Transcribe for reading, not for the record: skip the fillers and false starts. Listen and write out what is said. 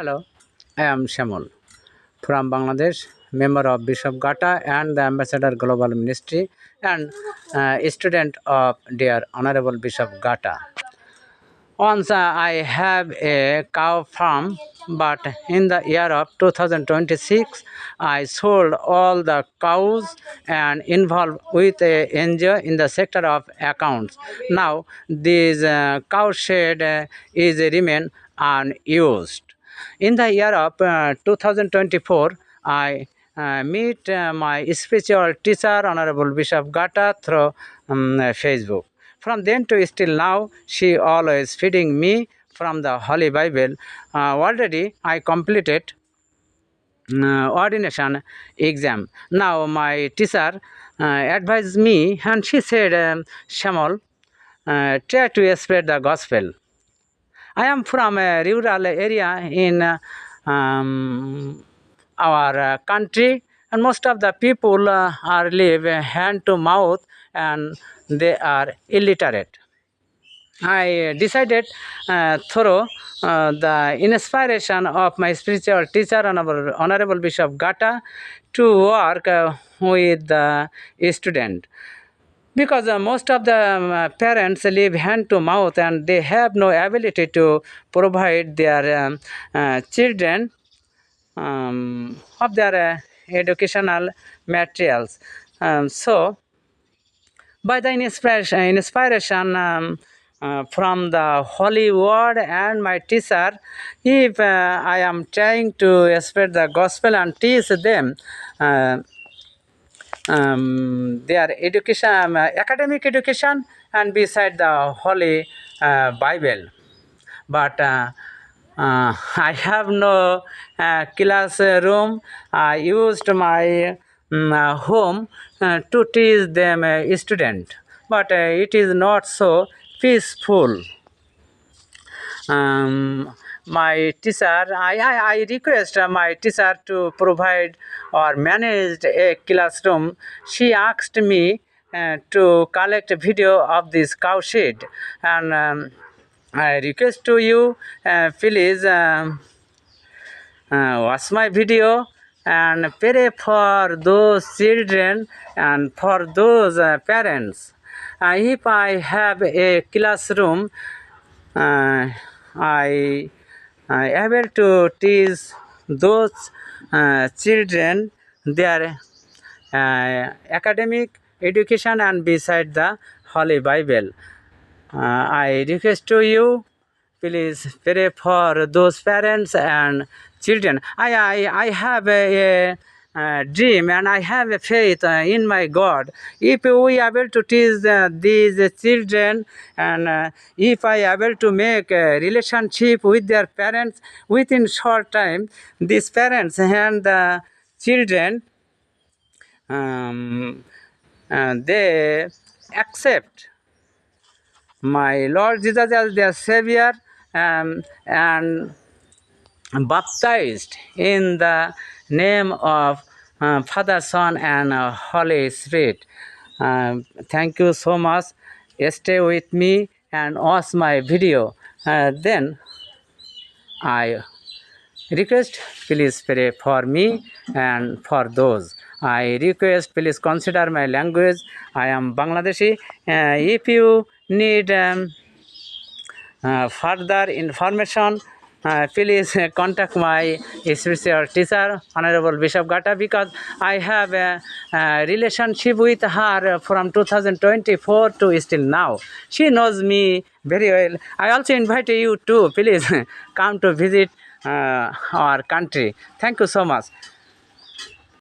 Hello, I am Shamul from Bangladesh, member of Bishop Gata and the Ambassador Global Ministry and student of dear Honorable Bishop Gata. Once I have a cow farm, but in the year of 2026, I sold all the cows and involved with a NGO in the sector of accounts. Now this cow shed is remain unused. In the year of 2024, I meet my spiritual teacher, Honorable Bishop Gata, through Facebook. From then to still now, she always feeding me from the Holy Bible. Already, I completed ordination exam. Now, my teacher advised me, and she said, Shamal, try to spread the gospel. I am from a rural area in our country, and most of the people are live hand to mouth and they are illiterate. I decided through the inspiration of my spiritual teacher, Honorable Bishop Gata, to work with the student because most of the parents live hand to mouth and they have no ability to provide their children of their educational materials. So by the inspiration from the Holy Word and my teacher, if I am trying to spread the gospel and teach them their education, academic education, and beside the Holy Bible. But I have no classroom. I used my home to teach them student, but it is not so peaceful. My teacher, I request my teacher to provide or manage a classroom. She asked me to collect a video of this cow shed, and I request to you, please watch my video and pray for those children and for those parents. If I have a classroom, I able to teach those children their academic education and beside the Holy Bible. I request to you, please pray for those parents and children. I have a dream and I have a faith in my God. If we are able to teach these children and if I am able to make a relationship with their parents within short time, these parents and the children they accept my Lord Jesus as their Savior and baptized in the name of Father, Son, and Holy Spirit. Thank you so much. Stay with me and watch my video. Then I request, please pray for me and for those. I request, please consider my language. I am Bangladeshi. If you need further information, please contact my spiritual teacher, Honorable Bishop Gata, because I have a relationship with her from 2024 to still now. She knows me very well. I also invite you to please come to visit our country. Thank you so much.